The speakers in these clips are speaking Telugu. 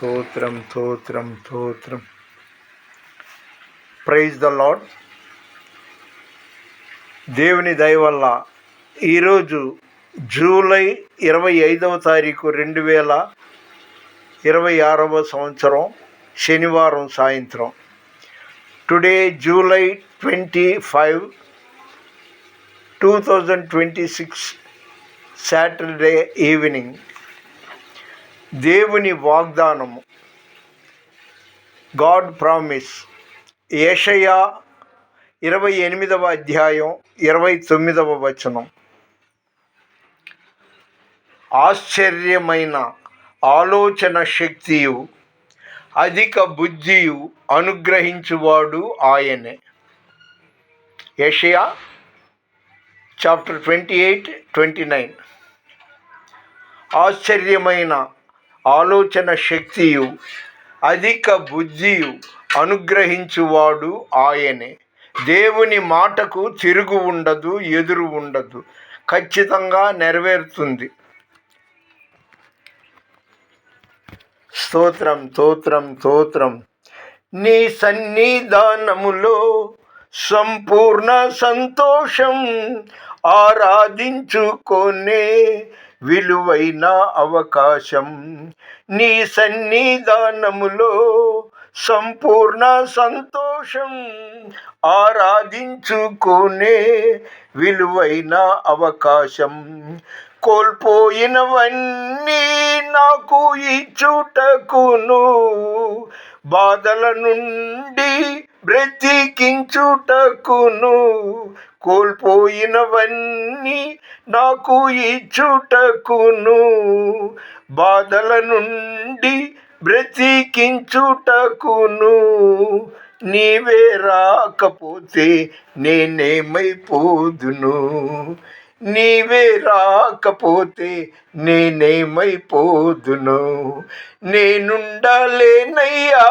స్తోత్రం స్తోత్రం స్తోత్రం. Praise the lord. దేవుని దయ వల్ల ఈరోజు జూలై 25వ తారీఖు 2026వ సంవత్సరం శనివారం సాయంత్రం. Today July 25, 2026 Saturday evening. దేవుని వాగ్దానము, గాడ్ ప్రామిస్, యెషయా 28వ అధ్యాయం 29వ వచనం. ఆశ్చర్యమైన ఆలోచన శక్తియు అధిక బుద్ధియు అనుగ్రహించువాడు ఆయనే. యెషయా చాప్టర్ 28-29. ఆశ్చర్యమైన ఆలోచన శక్తియు అధిక బుద్ధియు అనుగ్రహించువాడు ఆయనే. దేవుని మాటకు తిరుగు ఉండదు, ఎదురు ఉండదు, ఖచ్చితంగా నెరవేరుతుంది. స్తోత్రం స్తోత్రం స్తోత్రం. నీ సన్నిధానములో సంపూర్ణ సంతోషం, ఆరాధించుకొనే విలువైన అవకాశం. నీ సన్నిధానములో సంపూర్ణ సంతోషం, ఆరాధించుకునే విలువైన అవకాశం. కోల్పోయినవన్నీ నాకు ఇచ్చుటకును, బాధల నుండి బ్రతికించుటకును. కోల్పోయినవన్నీ నాకు ఇచ్చుటకును, బాధల నుండి బ్రతికించుటకును. నీవే రాకపోతే నేనేమైపోదును, నీవే రాకపోతే నేనేమైపోదును. నేనుండాలేనయ్యా,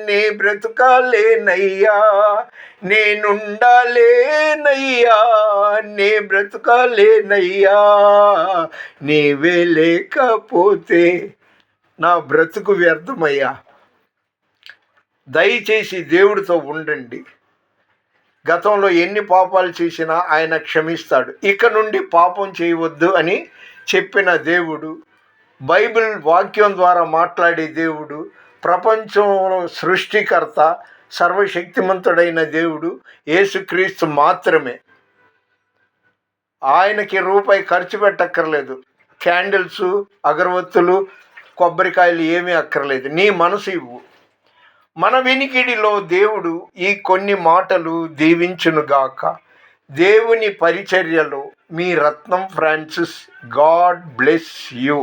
నే బ్రతుకాలేనయ్యా, నేనుండాలేనయ్యా, నే బ్రతుకాలేనయ్యా. నీవే లేకపోతే నా బ్రతుకు వ్యర్థమయ్యా. దయచేసి దేవుడితో ఉండండి. గతంలో ఎన్ని పాపాలు చేసినా ఆయన క్షమిస్తాడు. ఇక నుండి పాపం చేయవద్దు అని చెప్పిన దేవుడు, బైబిల్ వాక్యం ద్వారా మాట్లాడే దేవుడు, ప్రపంచంలో సృష్టికర్త, సర్వశక్తిమంతుడైన దేవుడు యేసుక్రీస్తు మాత్రమే. ఆయనకి రూపాయి ఖర్చు పెట్టక్కర్లేదు. క్యాండిల్స్, అగరవత్తులు, కొబ్బరికాయలు ఏమీ అక్కర్లేదు. నీ మనసు ఇవ్వు. మన వినికిడిలో దేవుడు ఈ కొన్ని మాటలు దీవించునుగాక. దేవుని పరిచర్యలో మీ రత్నం ఫ్రాన్సిస్. God bless you.